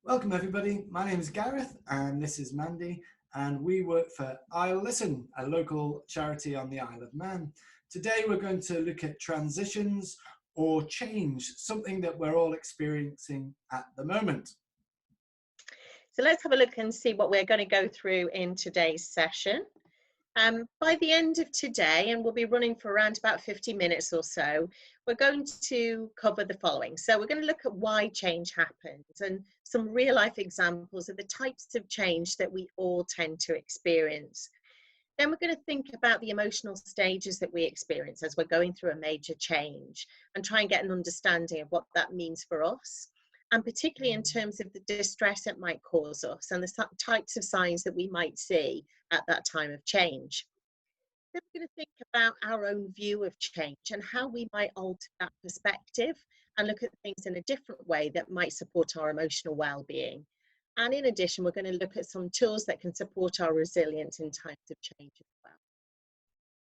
Welcome everybody, my name is Gareth and this is Mandy and we work for I'll Listen, a local charity on the Isle of Man. Today we're going to look at transitions or change, something that we're all experiencing at the moment. So let's have a look and see what we're going to go through in today's session. By the end of today, and we'll be running for around about 50 minutes or so, we're going to cover the following. So we're going to look at why change happens and some real life examples of the types of change that we all tend to experience. Then we're going to think about the emotional stages that we experience as we're going through a major change and try and get an understanding of what that means for us, and particularly in terms of the distress it might cause us and the types of signs that we might see at that time of change. Then we're going to think about our own view of change and how we might alter that perspective and look at things in a different way that might support our emotional well-being. And in addition, we're going to look at some tools that can support our resilience in times of change as well.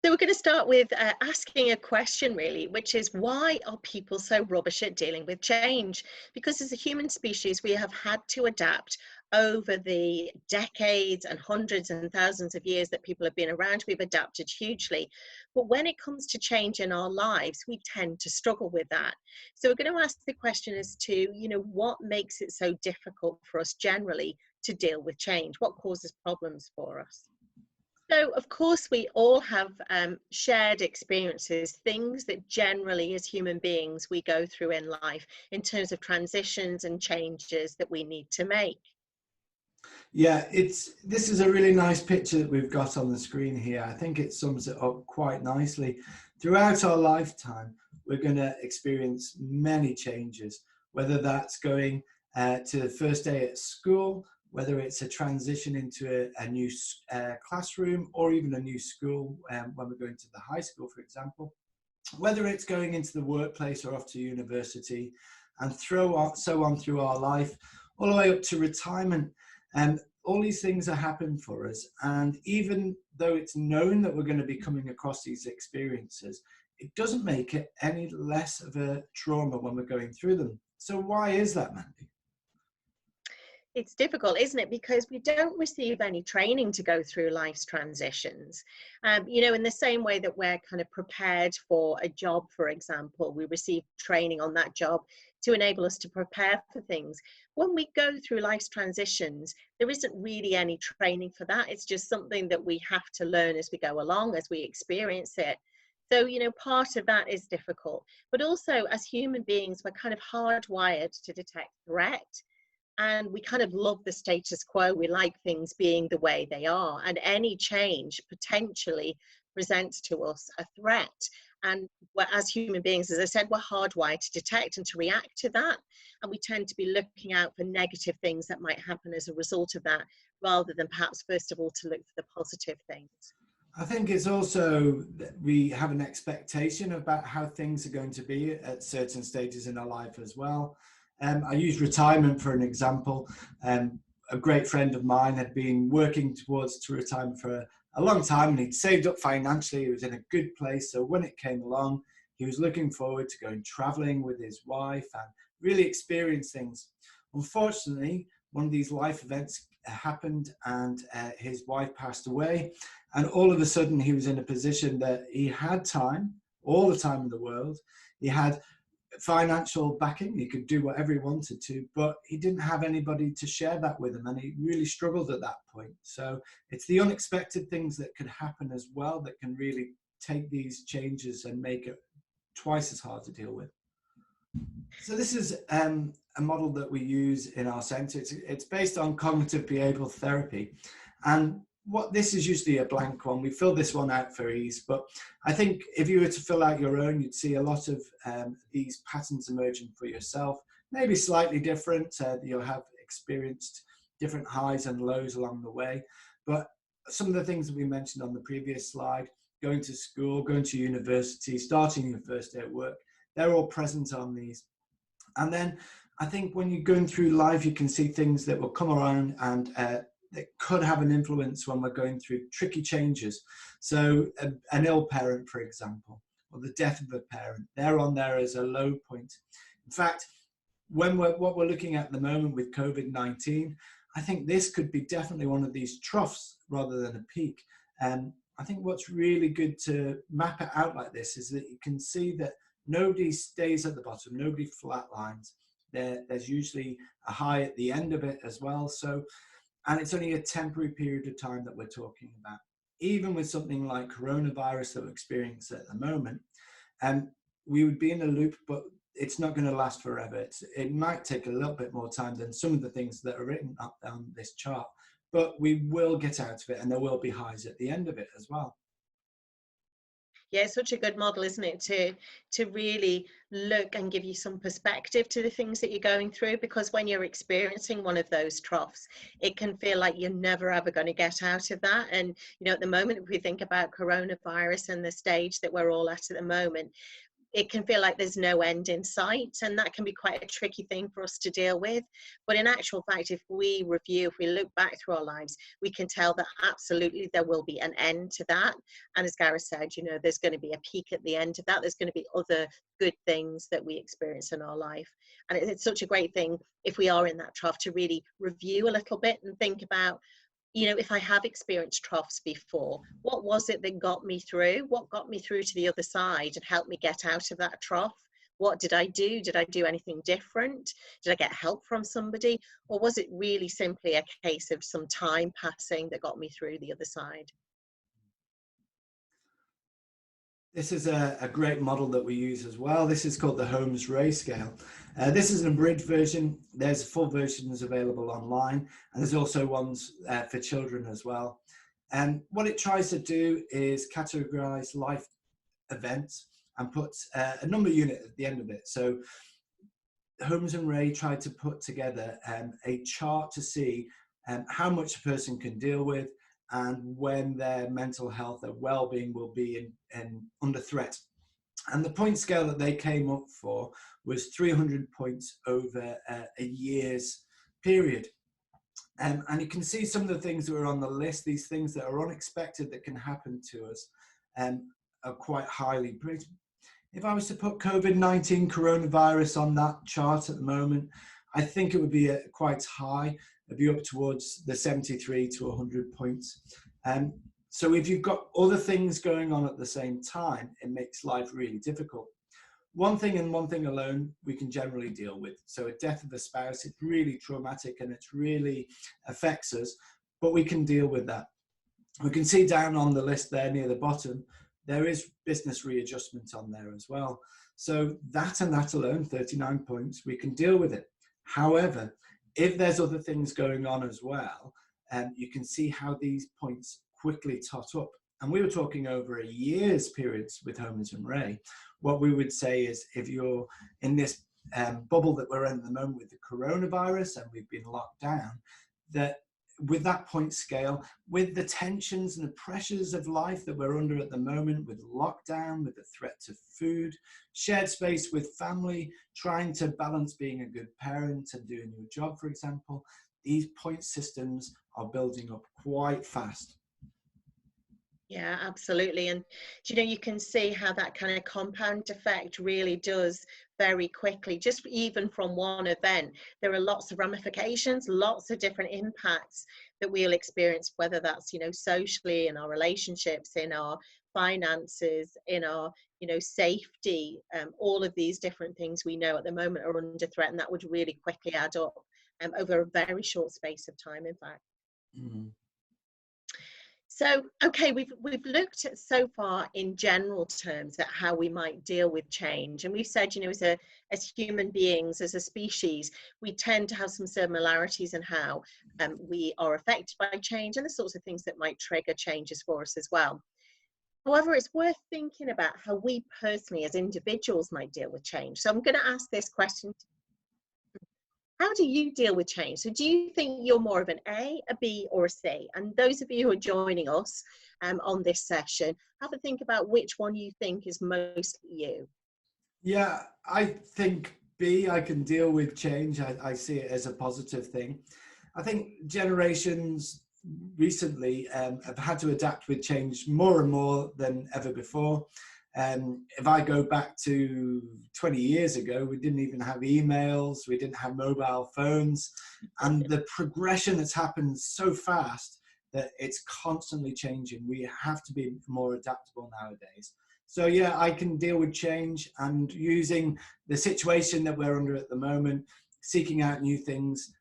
So we're going to start with asking a question really, which is, why are people so rubbish at dealing with change? Because as a human species, we have had to adapt over the decades and hundreds and thousands of years that people have been around. We've adapted hugely. But when it comes to change in our lives, we tend to struggle with that. So we're going to ask the question as to, what makes it so difficult for us generally to deal with change? What causes problems for us? So, of course, we all have shared experiences, things that generally as human beings we go through in life in terms of transitions and changes that we need to make. Yeah, this is a really nice picture that we've got on the screen here. I think it sums it up quite nicely. Throughout our lifetime, we're going to experience many changes, whether that's going to the first day at school, whether it's a transition into a new classroom or even a new school when we're going to the high school, for example, whether it's going into the workplace or off to university, and so on through our life, all the way up to retirement. And all these things are happening for us. And even though it's known that we're going to be coming across these experiences, it doesn't make it any less of a trauma when we're going through them. So why is that, Mandy? It's difficult, isn't it? Because we don't receive any training to go through life's transitions. In the same way that we're kind of prepared for a job, for example, we receive training on that job to enable us to prepare for things. When we go through life's transitions, there isn't really any training for that. It's just something that we have to learn as we go along, as we experience it. So, part of that is difficult. But also, as human beings, we're kind of hardwired to detect threat. And we kind of love the status quo. We like things being the way they are. And any change potentially presents to us a threat. And as human beings, as I said, we're hardwired to detect and to react to that. And we tend to be looking out for negative things that might happen as a result of that, rather than perhaps, first of all, to look for the positive things. I think it's also that we have an expectation about how things are going to be at certain stages in our life as well. I use retirement for an example. A great friend of mine had been working towards retirement for a long time, and he'd saved up financially. He was in a good place. So when it came along, he was looking forward to going traveling with his wife and really experience things. Unfortunately, one of these life events happened and his wife passed away. And all of a sudden, he was in a position that he had time, all the time in the world. He had financial backing, he could do whatever he wanted to, but he didn't have anybody to share that with him, and he really struggled at that point. So it's the unexpected things that could happen as well that can really take these changes and make it twice as hard to deal with. So this is a model that we use in our centre. It's based on cognitive behavioural therapy, and what this is usually a blank one. We fill this one out for ease, but I think if you were to fill out your own, you'd see a lot of these patterns emerging for yourself, maybe slightly different. You'll have experienced different highs and lows along the way, but some of the things that we mentioned on the previous slide, going to school, going to university, starting your first day at work, they're all present on these. And then I think when you're going through life, you can see things that will come around and that could have an influence when we're going through tricky changes. So an ill parent, for example, or the death of a parent, they're on there as a low point. In fact, what we're looking at the moment with COVID-19, I think this could be definitely one of these troughs rather than a peak. And I think what's really good to map it out like this is that you can see that nobody stays at the bottom, nobody flatlines. There's usually a high at the end of it as well. So, and it's only a temporary period of time that we're talking about. Even with something like coronavirus that we're experiencing at the moment, we would be in a loop, but it's not going to last forever. It might take a little bit more time than some of the things that are written up on this chart, but we will get out of it, and there will be highs at the end of it as well. Yeah, it's such a good model, isn't it, to really look and give you some perspective to the things that you're going through, because when you're experiencing one of those troughs, it can feel like you're never ever going to get out of that. And at the moment, if we think about coronavirus and the stage that we're all at the moment, it can feel like there's no end in sight, and that can be quite a tricky thing for us to deal with. But in actual fact, if we look back through our lives, we can tell that absolutely there will be an end to that. And as Gareth said, there's going to be a peak at the end of that. There's going to be other good things that we experience in our life. And it's such a great thing, if we are in that trough, to really review a little bit and think about, if I have experienced troughs before, what was it that got me through? What got me through to the other side and helped me get out of that trough? What did I do? Did I do anything different? Did I get help from somebody? Or was it really simply a case of some time passing that got me through the other side? This is a great model that we use as well. This is called the Holmes-Ray scale. This is an abridged version. There's full versions available online, and there's also ones for children as well. And what it tries to do is categorize life events and put a number unit at the end of it. So Holmes and Ray tried to put together a chart to see how much a person can deal with, and when their mental health, their well-being will be under threat. And the point scale that they came up for was 300 points over a year's period. And you can see some of the things that are on the list, these things that are unexpected that can happen to us, are quite highly rated. If I was to put COVID-19 coronavirus on that chart at the moment, I think it would be quite high. It'd be up towards the 73 to 100 points. So if you've got other things going on at the same time, it makes life really difficult. One thing and one thing alone we can generally deal with. So a death of a spouse, it's really traumatic and it really affects us, but we can deal with that. We can see down on the list there near the bottom, there is business readjustment on there as well. So that and that alone, 39 points, we can deal with it. However, if there's other things going on as well, you can see how these points quickly tot up. And we were talking over a year's periods with Holmes and Ray. What we would say is, if you're in this bubble that we're in at the moment with the coronavirus and we've been locked down, that with that point scale, with the tensions and the pressures of life that we're under at the moment, with lockdown, with the threat to food, shared space with family, trying to balance being a good parent and doing your job, for example, these point systems are building up quite fast. Yeah, absolutely. And you can see how that kind of compound effect really does very quickly. Just even from one event, there are lots of ramifications, lots of different impacts that we'll experience, whether that's, socially, in our relationships, in our finances, in our, safety. All of these different things we know at the moment are under threat, and that would really quickly add up over a very short space of time, in fact. Mm-hmm. So, okay, we've looked at so far in general terms at how we might deal with change. And we've said, as human beings, as a species, we tend to have some similarities in how we are affected by change and the sorts of things that might trigger changes for us as well. However, it's worth thinking about how we personally as individuals might deal with change. So I'm going to ask this question. How do you deal with change? So do you think you're more of an A, a B, or a C? And those of you who are joining us on this session, have a think about which one you think is most you. Yeah, I think B, I can deal with change. I see it as a positive thing. I think generations recently have had to adapt with change more and more than ever before. If I go back to 20 years ago, we didn't even have emails, we didn't have mobile phones, and the progression that's happened so fast that it's constantly changing. We have to be more adaptable nowadays. So yeah, I can deal with change, and using the situation that we're under at the moment, seeking out new things,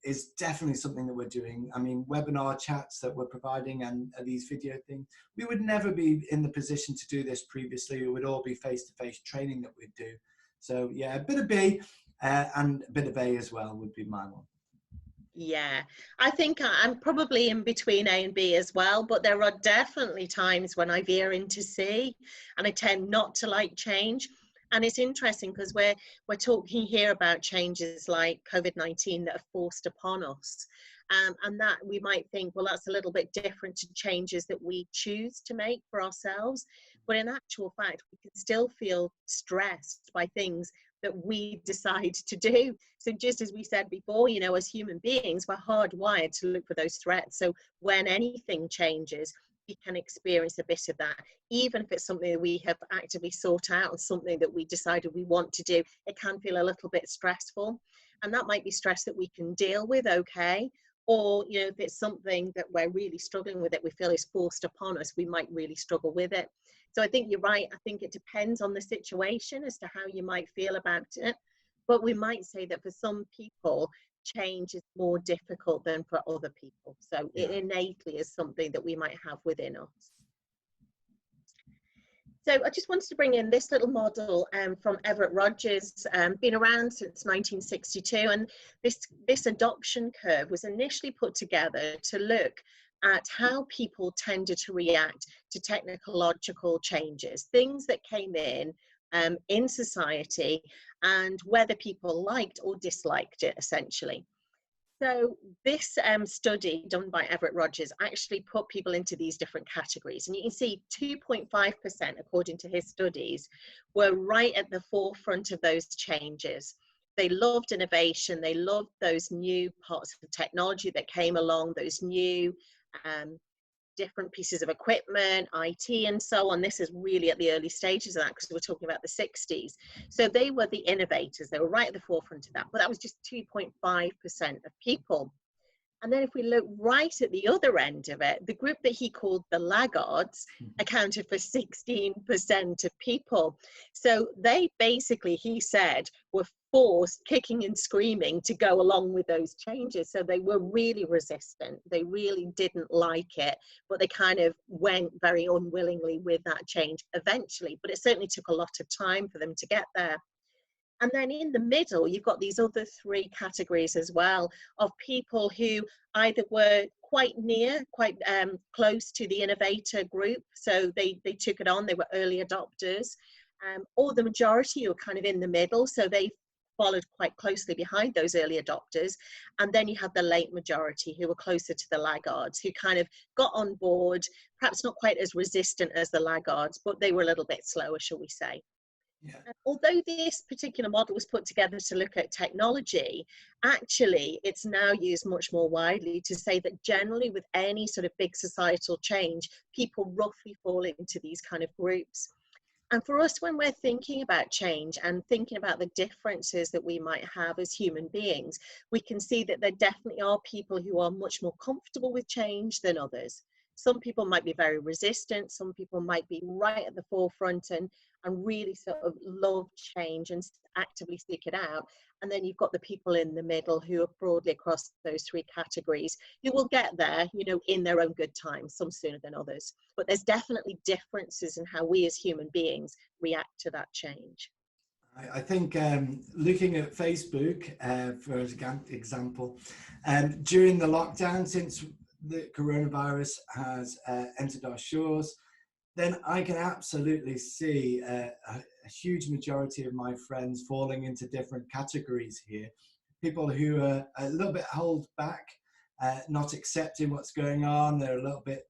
is definitely something that we're doing. I mean, webinar chats that we're providing and these video things, we would never be in the position to do this previously. It would all be face-to-face training that we'd do. So yeah, a bit of B and a bit of A as well would be my one. Yeah, I think I'm probably in between A and B as well, but there are definitely times when I veer into C, and I tend not to like change. And it's interesting because we're talking here about changes like COVID-19 that are forced upon us. And that we might think, well, that's a little bit different to changes that we choose to make for ourselves. But in actual fact, we can still feel stressed by things that we decide to do. So just as we said before, you know, as human beings, we're hardwired to look for those threats. So when anything changes, we can experience a bit of that. Even if it's something that we have actively sought out and something that we decided we want to do, it can feel a little bit stressful. And that might be stress that we can deal with, okay? Or, you know, if it's something that we're really struggling with, it we feel is forced upon us, we might really struggle with it. So I think you're right. I think it depends on the situation as to how you might feel about it. But we might say that for some people, change is more difficult than for other people. So it innately is something that we might have within us. So I just wanted to bring in this little model from Everett Rogers, been around since 1962. And this adoption curve was initially put together to look at how people tended to react to technological changes, things that came in society, and whether people liked or disliked it, essentially. So this study done by Everett Rogers actually put people into these different categories. And you can see 2.5%, according to his studies, were right at the forefront of those changes. They loved innovation. They loved those new parts of technology that came along, those new different pieces of equipment, IT, and so on. This is really at the early stages of that because we're talking about the 60s. So they were the innovators. They were right at the forefront of that. But that was just 2.5% of people. And then if we look right at the other end of it, the group that he called the laggards accounted for 16% of people. So they basically, he said, were forced, kicking and screaming, to go along with those changes. So they were really resistant. They really didn't like it, but they kind of went very unwillingly with that change eventually. But it certainly took a lot of time for them to get there. And then in the middle, you've got these other three categories as well of people who either were quite near, quite close to the innovator group. So they took it on, they were early adopters, or the majority who were kind of in the middle. So they followed quite closely behind those early adopters. And then you had the late majority who were closer to the laggards, who kind of got on board, perhaps not quite as resistant as the laggards, but they were a little bit slower, shall we say. Yeah. Although this particular model was put together to look at technology, actually it's now used much more widely to say that generally with any sort of big societal change, people roughly fall into these kind of groups. And for us, when we're thinking about change and thinking about the differences that we might have as human beings, we can see that there definitely are people who are much more comfortable with change than others. Some people might be very resistant, some people might be right at the forefront and really sort of love change and actively seek it out. And then you've got the people in the middle who are broadly across those three categories who will get there, you know, in their own good time, some sooner than others. But there's definitely differences in how we as human beings react to that change. I think looking at Facebook, for example, during the lockdown, since the coronavirus has entered our shores, then I can absolutely see a huge majority of my friends falling into different categories here. People who are a little bit held back, not accepting what's going on. They're a little bit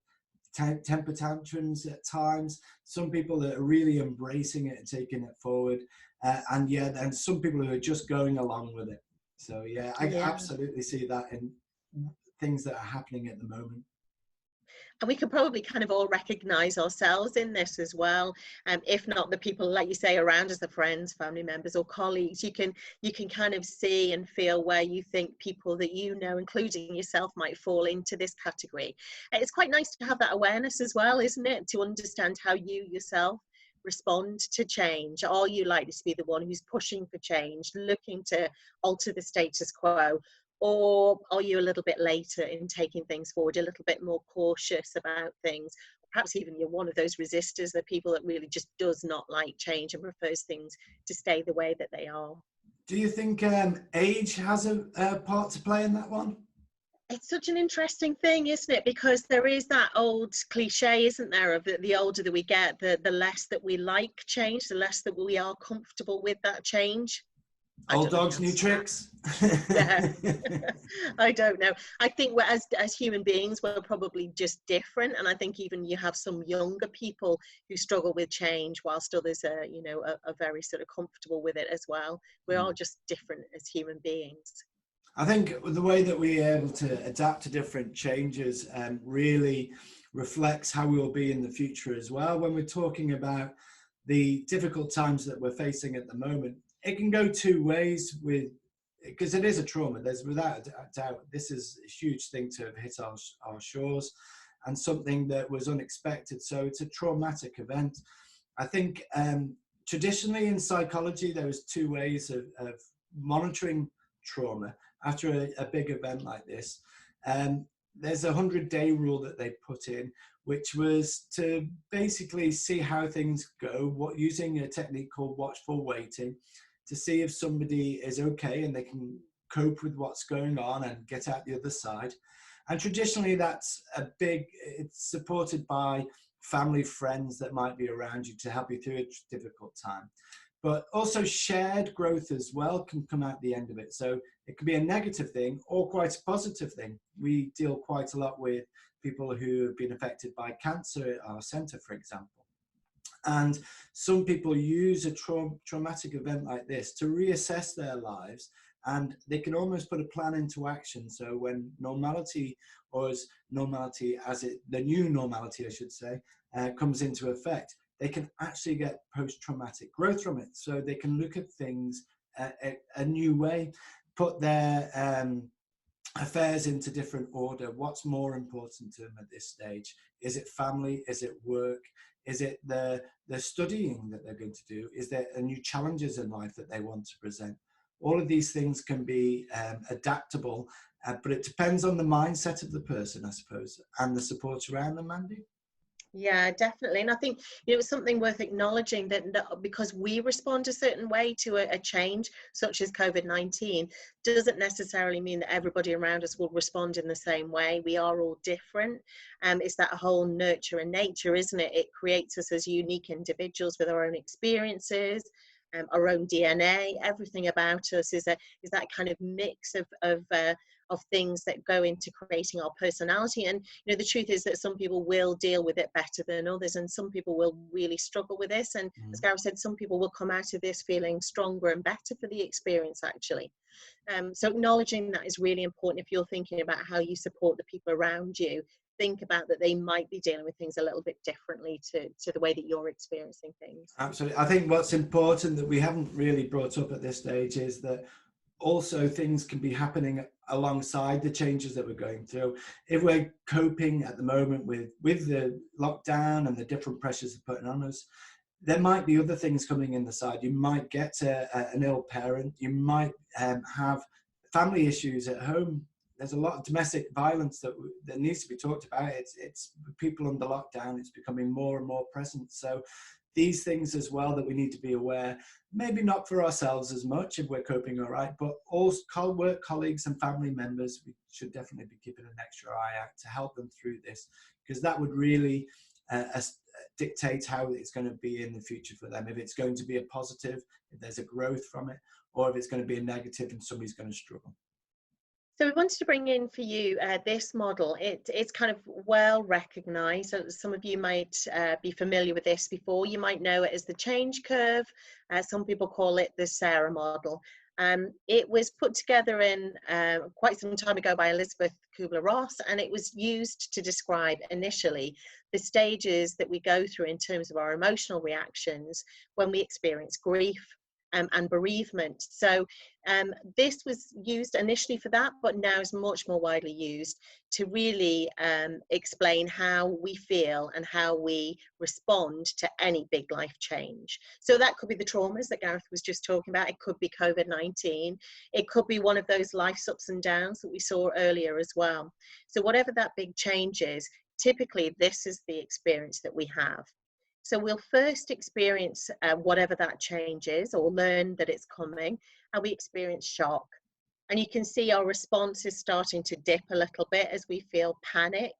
temper tantrums at times. Some people that are really embracing it and taking it forward. And some people who are just going along with it. So yeah, I absolutely see that in things that are happening at the moment. And we could probably kind of all recognize ourselves in this as well. If not the people, like you say, around us, the friends, family members or colleagues, you can kind of see and feel where you think people that you know, including yourself, might fall into this category. It's quite nice to have that awareness as well, isn't it? To understand how you yourself respond to change. Are you likely to be the one who's pushing for change, looking to alter the status quo? Or are you a little bit later in taking things forward, a little bit more cautious about things? Perhaps even you're one of those resistors, the people that really just does not like change and prefers things to stay the way that they are. Do you think age has a part to play in that one? It's such an interesting thing, isn't it? Because there is that old cliche, isn't there, of the older that we get, the less that we like change, the less that we are comfortable with that change. Old dogs, new tricks. Yeah. I don't know. I think we're, as human beings, we're probably just different. And I think even you have some younger people who struggle with change, whilst others are, you know, are very sort of comfortable with it as well. We're all just different as human beings. I think the way that we're able to adapt to different changes really reflects how we will be in the future as well. When we're talking about the difficult times that we're facing at the moment, it can go two ways because it is a trauma. There's without a doubt, this is a huge thing to have hit our shores and something that was unexpected. So it's a traumatic event. I think traditionally in psychology, there was two ways of monitoring trauma after a big event like this. There's a 100-day rule that they put in, which was to basically see how things go, using a technique called watchful waiting, to see if somebody is okay and they can cope with what's going on and get out the other side. And traditionally it's supported by family, friends that might be around you to help you through a difficult time. But also shared growth as well can come out the end of it. So it can be a negative thing or quite a positive thing. We deal quite a lot with people who have been affected by cancer at our centre, for example. And some people use a traumatic event like this to reassess their lives, and they can almost put a plan into action. So when normality, or as normality as the new normality, I should say, comes into effect, they can actually get post-traumatic growth from it. So they can look at things a new way, put their affairs into different order. What's more important to them at this stage? Is it family? Is it work? Is it the studying that they're going to do? Is there new challenges in life that they want to present? All of these things can be adaptable, but it depends on the mindset of the person, I suppose, and the support around them, Mandy. Yeah, definitely. And I think, you know, it's something worth acknowledging that because we respond a certain way to a change, such as COVID-19, doesn't necessarily mean that everybody around us will respond in the same way. We are all different. It's that whole nurture and nature, isn't it? It creates us as unique individuals with our own experiences, our own DNA. Everything about us is that kind of mix of things that go into creating our personality. And you know, the truth is that some people will deal with it better than others, and some people will really struggle with this. And as Gareth said, some people will come out of this feeling stronger and better for the experience, actually. So acknowledging that is really important. If you're thinking about how you support the people around you, think about that they might be dealing with things a little bit differently to the way that you're experiencing things. Absolutely. I think what's important that we haven't really brought up at this stage is that also things can be happening alongside the changes that we're going through. If we're coping at the moment with the lockdown and the different pressures they're putting on us, there might be other things coming in the side. You might get an ill parent. You might have family issues at home. There's a lot of domestic violence that needs to be talked about. It's people under lockdown. It's becoming more and more present. So these things as well that we need to be aware, maybe not for ourselves as much if we're coping all right, but also work colleagues and family members, we should definitely be keeping an extra eye out to help them through this, because that would really dictate how it's going to be in the future for them. If it's going to be a positive, if there's a growth from it, or if it's going to be a negative and somebody's going to struggle. So we wanted to bring in for you this model. It's kind of well recognised. Some of you might be familiar with this before. You might know it as the change curve. Some people call it the Sarah model. It was put together in quite some time ago by Elizabeth Kubler-Ross, and it was used to describe initially the stages that we go through in terms of our emotional reactions when we experience grief and bereavement. So this was used initially for that, but now is much more widely used to really explain how we feel and how we respond to any big life change. So that could be the traumas that Gareth was just talking about. It could be COVID-19. It could be one of those life's ups and downs that we saw earlier as well. So whatever that big change is, typically this is the experience that we have. So we'll first experience whatever that change is, or learn that it's coming, and we experience shock. And you can see our response is starting to dip a little bit as we feel panic,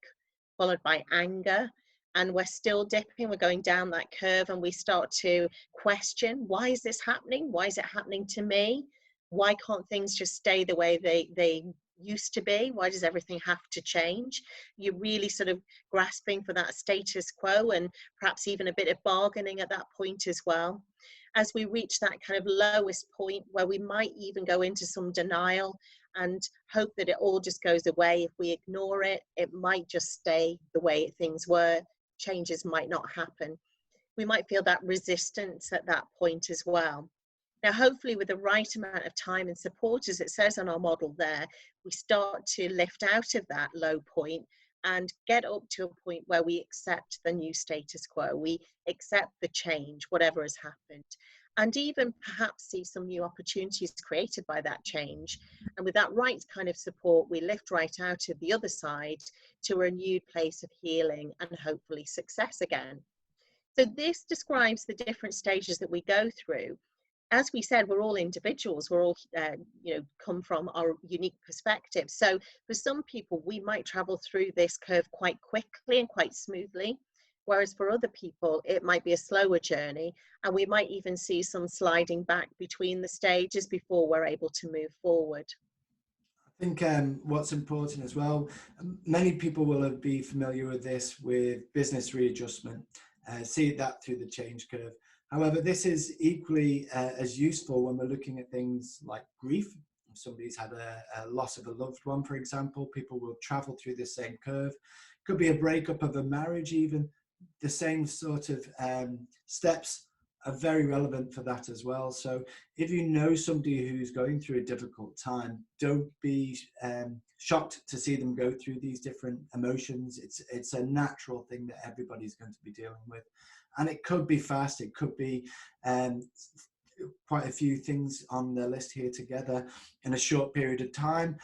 followed by anger. And we're still dipping, we're going down that curve, and we start to question, why is this happening? Why is it happening to me? Why can't things just stay the way they used to be? Why does everything have to change? You're really sort of grasping for that status quo, and perhaps even a bit of bargaining at that point as well. As we reach that kind of lowest point where we might even go into some denial and hope that it all just goes away. If we ignore it, it might just stay the way things were. Changes might not happen. We might feel that resistance at that point as well. Now, hopefully with the right amount of time and support, as it says on our model there, we start to lift out of that low point and get up to a point where we accept the new status quo. We accept the change, whatever has happened, and even perhaps see some new opportunities created by that change. And with that right kind of support, we lift right out of the other side to a renewed place of healing and hopefully success again. So this describes the different stages that we go through. As we said, we're all individuals. We're all, come from our unique perspectives. So for some people, we might travel through this curve quite quickly and quite smoothly, whereas for other people, it might be a slower journey, and we might even see some sliding back between the stages before we're able to move forward. I think what's important as well, many people will be familiar with this with business readjustment, see that through the change curve. However, this is equally as useful when we're looking at things like grief. If somebody's had a loss of a loved one, for example, people will travel through the same curve. Could be a breakup of a marriage even. The same sort of steps are very relevant for that as well. So if you know somebody who's going through a difficult time, don't be shocked to see them go through these different emotions. It's a natural thing that everybody's going to be dealing with. And it could be fast, it could be quite a few things on the list here together in a short period of time.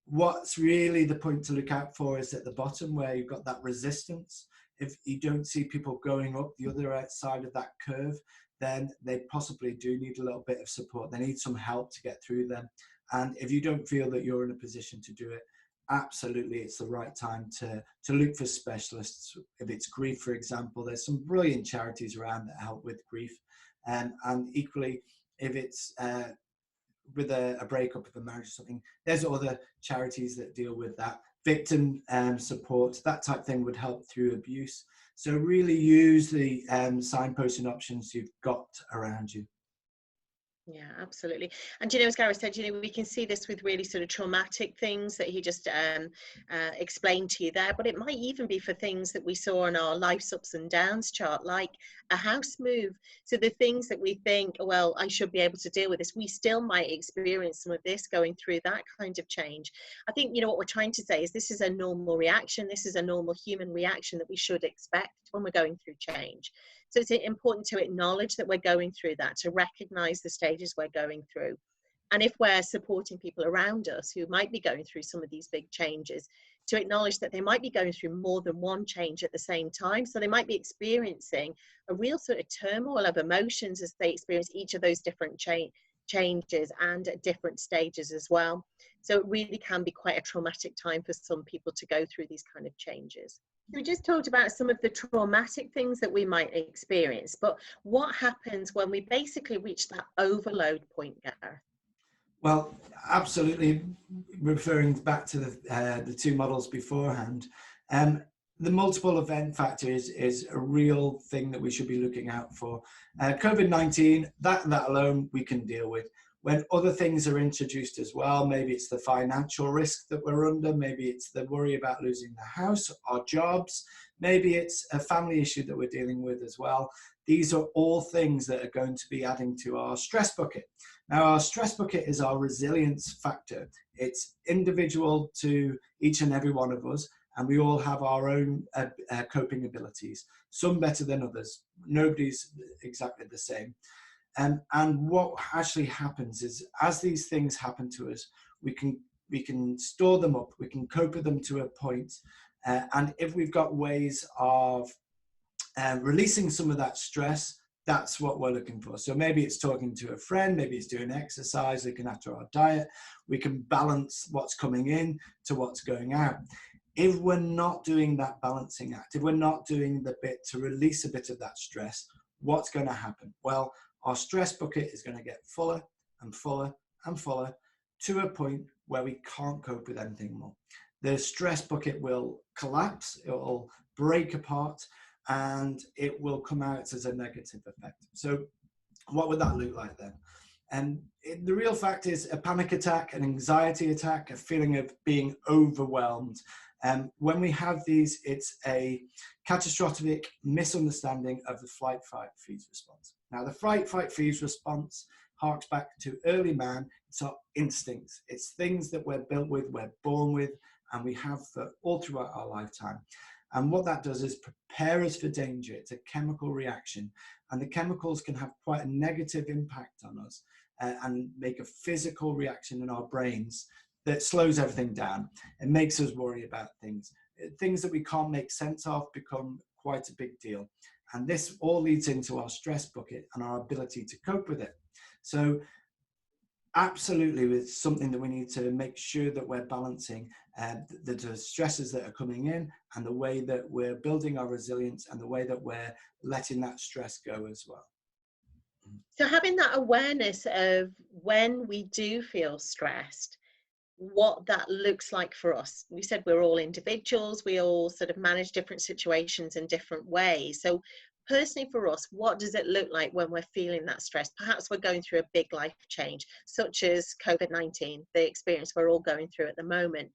What's really the point to look out for is at the bottom where you've got that resistance. If you don't see people going up the other side of that curve, then they possibly do need a little bit of support. They need some help to get through them. And if you don't feel that you're in a position to do it, absolutely it's the right time to look for specialists. If it's grief, for example, there's some brilliant charities around that help with grief, and equally if it's with a breakup of a marriage or something, there's other charities that deal with that. Victim support, that type of thing would help through abuse. So really use the signposts and options you've got around you. Yeah, absolutely. And as Gareth said, we can see this with really sort of traumatic things that he just explained to you there, but it might even be for things that we saw on our life's ups and downs chart, like a house move. So the things that we think, well, I should be able to deal with this, we still might experience some of this going through that kind of change. I think, what we're trying to say is this is a normal reaction. This is a normal human reaction that we should expect when we're going through change. So it's important to acknowledge that we're going through that, to recognize the stages we're going through. And if we're supporting people around us who might be going through some of these big changes, to acknowledge that they might be going through more than one change at the same time. So they might be experiencing a real sort of turmoil of emotions as they experience each of those different changes and at different stages as well. So it really can be quite a traumatic time for some people to go through these kind of changes. We just talked about some of the traumatic things that we might experience, but what happens when we basically reach that overload point, Gareth? Well, absolutely, referring back to the two models beforehand, the multiple event factor is a real thing that we should be looking out for. COVID-19, that alone we can deal with. when other things are introduced as well. Maybe it's the financial risk that we're under, maybe it's the worry about losing the house, our jobs, maybe it's a family issue that we're dealing with as well. These are all things that are going to be adding to our stress bucket. Now, our stress bucket is our resilience factor. It's individual to each and every one of us, and we all have our own coping abilities, some better than others. Nobody's exactly the same. And what actually happens is, as these things happen to us, we can store them up, we can cope with them to a point, and if we've got ways of releasing some of that stress, that's what we're looking for. So maybe it's talking to a friend, maybe it's doing exercise, looking after our diet. We can balance what's coming in to what's going out. If we're not doing that balancing act, if we're not doing the bit to release a bit of that stress, what's going to happen? Well, our stress bucket is going to get fuller and fuller and fuller to a point where we can't cope with anything more. The stress bucket will collapse, it will break apart, and it will come out as a negative effect. So what would that look like then? And the real fact is a panic attack, an anxiety attack, a feeling of being overwhelmed. When we have these, it's a catastrophic misunderstanding of the flight, fight, freeze response. Now, the fight, fight, freeze response harks back to early man. It's our instincts. It's things that we're built with, we're born with, and we have for all throughout our lifetime. And what that does is prepare us for danger. It's a chemical reaction, and the chemicals can have quite a negative impact on us and make a physical reaction in our brains that slows everything down. It makes us worry about things. Things that we can't make sense of become quite a big deal. And this all leads into our stress bucket and our ability to cope with it. So absolutely, it's something that we need to make sure that we're balancing the stresses that are coming in, and the way that we're building our resilience, and the way that we're letting that stress go as well. So having that awareness of when we do feel stressed, what that looks like for us. We said we're all individuals, we all sort of manage different situations in different ways. So personally for us, what does it look like when we're feeling that stress? Perhaps we're going through a big life change, such as COVID-19, the experience we're all going through at the moment.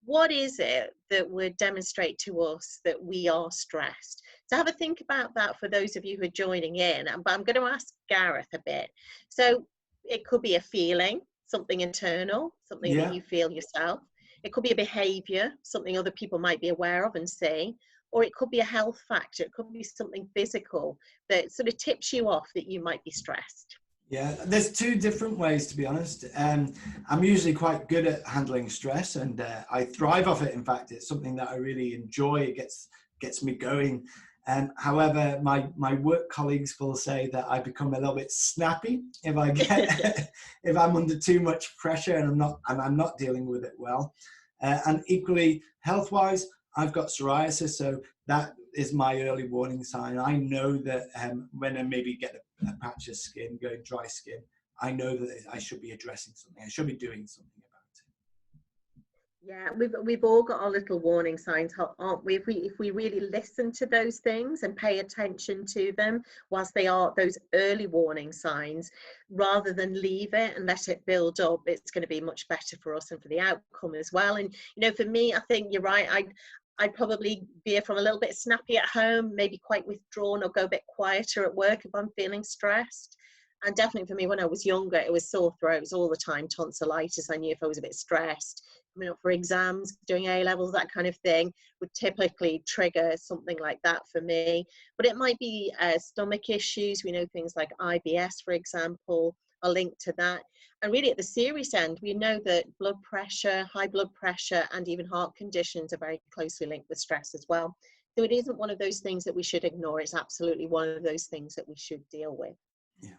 What is it that would demonstrate to us that we are stressed? So have a think about that for those of you who are joining in. But I'm going to ask Gareth a bit. So it could be a feeling, something internal, something that you feel yourself. It could be a behavior, something other people might be aware of and see. Or it could be a health factor. It could be something physical that sort of tips you off that you might be stressed. Yeah, there's two different ways, to be honest. I'm usually quite good at handling stress, and I thrive off it. In fact, it's something that I really enjoy. It gets me going. However, my work colleagues will say that I become a little bit snappy if I get if I'm under too much pressure and I'm not dealing with it well. And equally, health-wise, I've got psoriasis, so that is my early warning sign. I know that when I maybe get a patch of skin, going dry skin, I know that I should be addressing something. I should be doing something about it. Yeah, we've all got our little warning signs, aren't we? If we really listen to those things and pay attention to them, whilst they are those early warning signs, rather than leave it and let it build up, it's going to be much better for us and for the outcome as well. And for me, I think you're right. I'd probably veer from a little bit snappy at home, maybe quite withdrawn, or go a bit quieter at work if I'm feeling stressed. And definitely for me, when I was younger, it was sore throats all the time, tonsillitis. I knew if I was a bit stressed, coming up for exams, doing A-levels, that kind of thing would typically trigger something like that for me. But it might be stomach issues. We know things like IBS, for example, are linked to that. And really at the serious end, we know that blood pressure, high blood pressure, and even heart conditions are very closely linked with stress as well. So it isn't one of those things that we should ignore. It's absolutely one of those things that we should deal with. Yeah.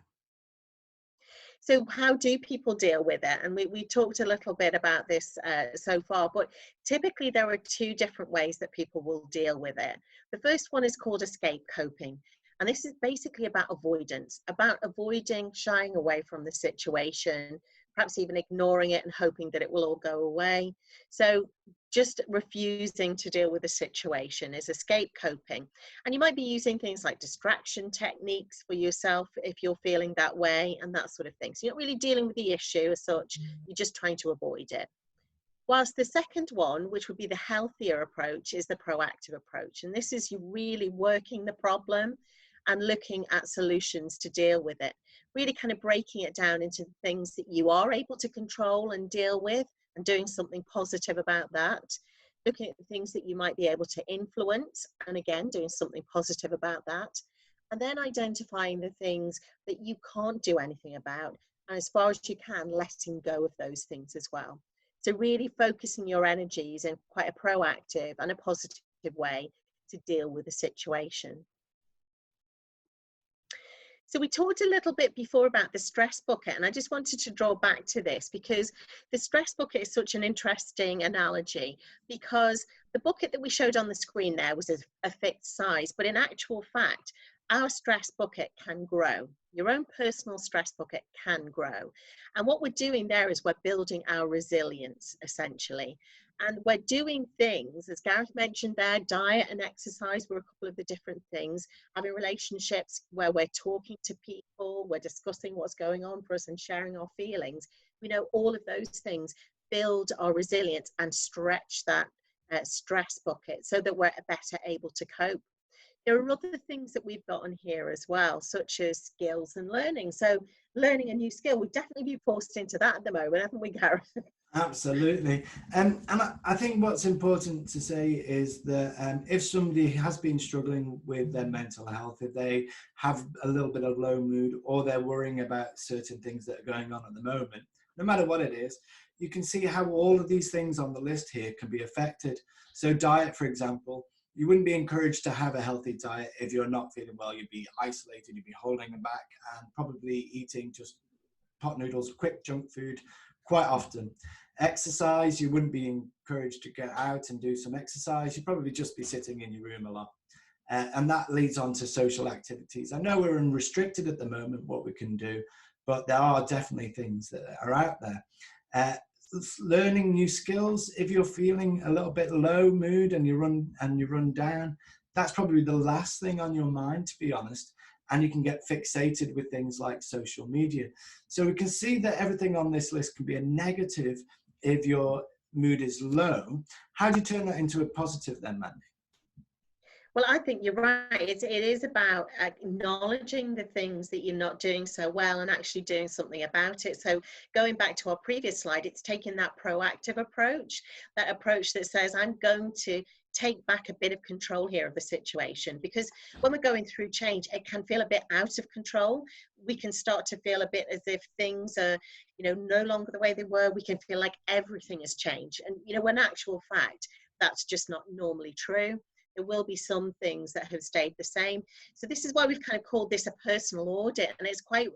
So how do people deal with it? And we talked a little bit about this so far, but typically there are two different ways that people will deal with it. The first one is called escape coping. And this is basically about avoidance, about avoiding, shying away from the situation, perhaps even ignoring it and hoping that it will all go away. So just refusing to deal with the situation, is escape coping. And you might be using things like distraction techniques for yourself if you're feeling that way and that sort of thing. So you're not really dealing with the issue as such, you're just trying to avoid it. Whilst the second one, which would be the healthier approach, is the proactive approach. And this is you really working the problem and looking at solutions to deal with it, really kind of breaking it down into things that you are able to control and deal with and doing something positive about that, looking at the things that you might be able to influence and again doing something positive about that, and then identifying the things that you can't do anything about, and as far as you can letting go of those things as well. So really focusing your energies in quite a proactive and a positive way to deal with the situation. So we talked a little bit before about the stress bucket, and I just wanted to draw back to this because the stress bucket is such an interesting analogy, because the bucket that we showed on the screen there was a fixed size, but in actual fact, our stress bucket can grow. Your own personal stress bucket can grow. And what we're doing there is we're building our resilience, essentially. And we're doing things, as Gareth mentioned there, diet and exercise were a couple of the different things, having relationships where we're talking to people, we're discussing what's going on for us and sharing our feelings. We know all of those things build our resilience and stretch that stress bucket so that we're better able to cope. There are other things that we've got on here as well, such as skills and learning. So learning a new skill, we've definitely been forced into that at the moment, haven't we, Gareth? Absolutely. And I think what's important to say is that if somebody has been struggling with their mental health, if they have a little bit of low mood or they're worrying about certain things that are going on at the moment, no matter what it is, you can see how all of these things on the list here can be affected. So diet, for example, you wouldn't be encouraged to have a healthy diet if you're not feeling well. You'd be isolated, you'd be holding them back and probably eating just pot noodles, quick junk food quite often. Exercise, you wouldn't be encouraged to get out and do some exercise. You'd probably just be sitting in your room a lot. And that leads on to social activities. I know we're unrestricted at the moment what we can do, but there are definitely things that are out there. Learning new skills, if you're feeling a little bit low mood and you run down, that's probably the last thing on your mind, to be honest. And you can get fixated with things like social media. So we can see that everything on this list can be a negative if your mood is low. How do you turn that into a positive then, Mandy? Well, I think you're right. It is about acknowledging the things that you're not doing so well and actually doing something about it. So going back to our previous slide, it's taking that proactive approach, that approach that says, I'm going to take back a bit of control here of the situation, because when we're going through change, it can feel a bit out of control. We can start to feel a bit as if things are, no longer the way they were. We can feel like everything has changed. And, when actual fact, that's just not normally true. There will be some things that have stayed the same. So this is why we've kind of called this a personal audit, and it's quite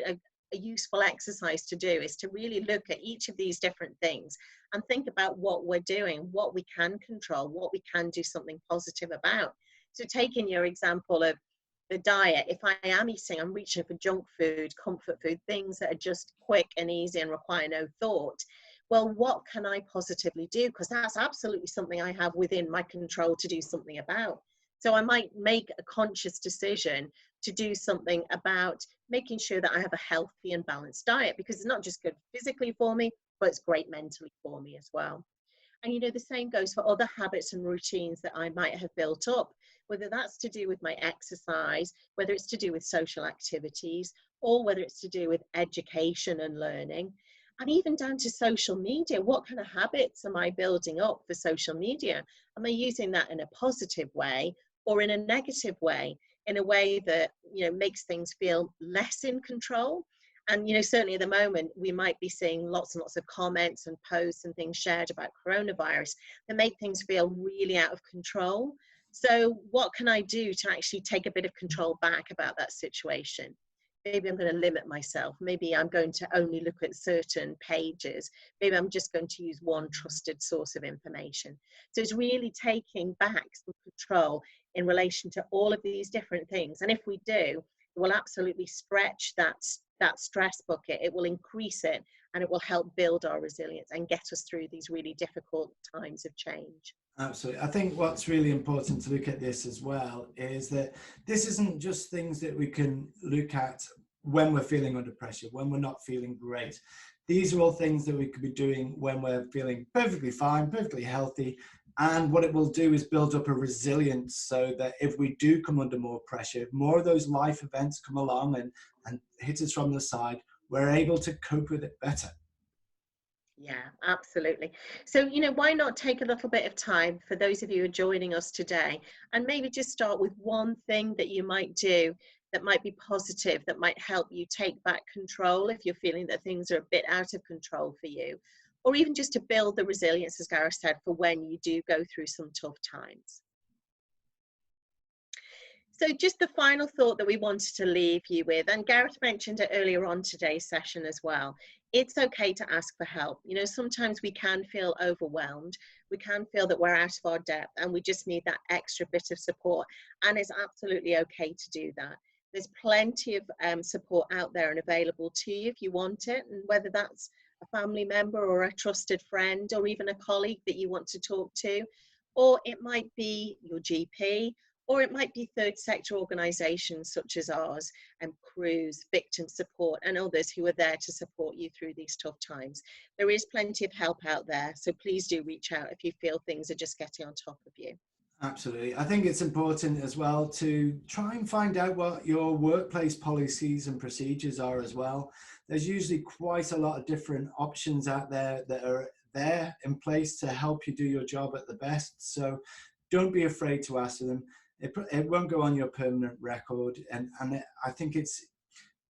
a useful exercise to do, is to really look at each of these different things and think about what we're doing, what we can control, what we can do something positive about. So taking your example of the diet, if I am eating, I'm reaching for junk food, comfort food, things that are just quick and easy and require no thought. Well, what can I positively do? Because that's absolutely something I have within my control to do something about. So I might make a conscious decision to do something about making sure that I have a healthy and balanced diet, because it's not just good physically for me, but it's great mentally for me as well. And the same goes for other habits and routines that I might have built up, whether that's to do with my exercise, whether it's to do with social activities, or whether it's to do with education and learning. And even down to social media, what kind of habits am I building up for social media? Am I using that in a positive way or in a negative way, in a way that, makes things feel less in control? And, certainly at the moment, we might be seeing lots and lots of comments and posts and things shared about coronavirus that make things feel really out of control. So what can I do to actually take a bit of control back about that situation? Maybe I'm going to limit myself. Maybe I'm going to only look at certain pages. Maybe I'm just going to use one trusted source of information. So it's really taking back some control in relation to all of these different things. And if we do, it will absolutely stretch that stress bucket. It will increase it and it will help build our resilience and get us through these really difficult times of change. Absolutely. I think what's really important to look at this as well is that this isn't just things that we can look at when we're feeling under pressure, when we're not feeling great. These are all things that we could be doing when we're feeling perfectly fine, perfectly healthy. And what it will do is build up a resilience so that if we do come under more pressure, if more of those life events come along and hit us from the side, we're able to cope with it better. Yeah, absolutely. So, why not take a little bit of time for those of you who are joining us today and maybe just start with one thing that you might do that might be positive, that might help you take back control if you're feeling that things are a bit out of control for you, or even just to build the resilience, as Gareth said, for when you do go through some tough times. So just the final thought that we wanted to leave you with, and Gareth mentioned it earlier on today's session as well, it's okay to ask for help. Sometimes we can feel overwhelmed. We can feel that we're out of our depth and we just need that extra bit of support. And it's absolutely okay to do that. There's plenty of support out there and available to you if you want it. And whether that's a family member or a trusted friend or even a colleague that you want to talk to, or it might be your GP, or it might be third sector organisations such as ours, and CREWS, victim support, and others who are there to support you through these tough times. There is plenty of help out there, so please do reach out if you feel things are just getting on top of you. Absolutely. I think it's important as well to try and find out what your workplace policies and procedures are as well. There's usually quite a lot of different options out there that are there in place to help you do your job at the best. So don't be afraid to ask for them. It won't go on your permanent record. And I think it's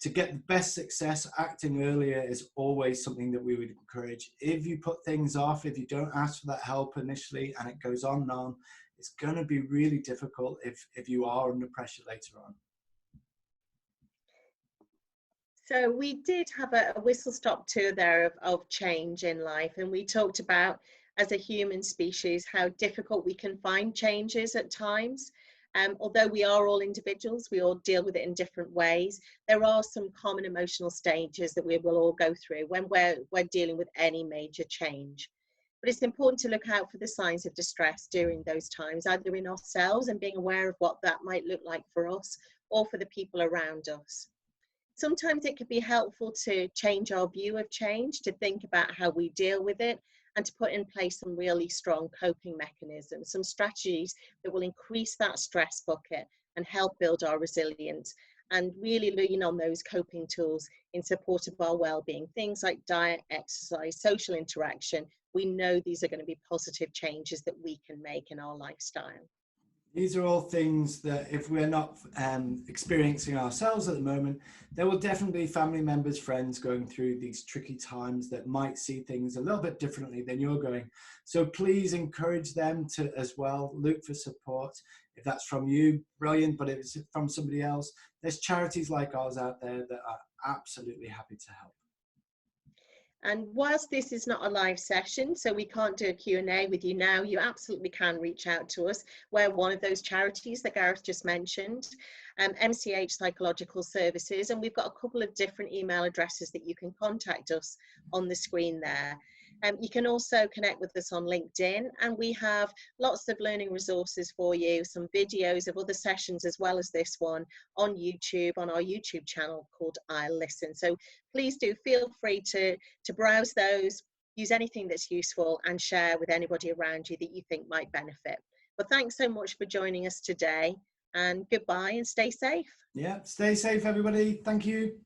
to get the best success, acting earlier is always something that we would encourage. If you put things off, if you don't ask for that help initially and it goes on and on, it's going to be really difficult if you are under pressure later on. So we did have a whistle-stop tour there of change in life, and we talked about, as a human species, how difficult we can find changes at times. Although we are all individuals, we all deal with it in different ways. There are some common emotional stages that we will all go through when we're dealing with any major change. But it's important to look out for the signs of distress during those times, either in ourselves and being aware of what that might look like for us or for the people around us. Sometimes it could be helpful to change our view of change, to think about how we deal with it, and to put in place some really strong coping mechanisms, some strategies that will increase that stress bucket and help build our resilience, and really lean on those coping tools in support of our well-being. Things like diet, exercise, social interaction. We know these are going to be positive changes that we can make in our lifestyle. These are all things that if we're not experiencing ourselves at the moment, there will definitely be family members, friends going through these tricky times that might see things a little bit differently than you're going. So please encourage them to as well look for support. If that's from you, brilliant, but if it's from somebody else, there's charities like ours out there that are absolutely happy to help. And whilst this is not a live session, so we can't do a Q&A with you now, you absolutely can reach out to us. We're one of those charities that Gareth just mentioned, MCH Psychological Services, and we've got a couple of different email addresses that you can contact us on the screen there. You can also connect with us on LinkedIn, and we have lots of learning resources for you, some videos of other sessions as well as this one on YouTube, on our YouTube channel called I'll Listen. So please do feel free to browse those, use anything that's useful, and share with anybody around you that you think might benefit. But thanks so much for joining us today, and goodbye and stay safe. Yeah, stay safe, everybody. Thank you.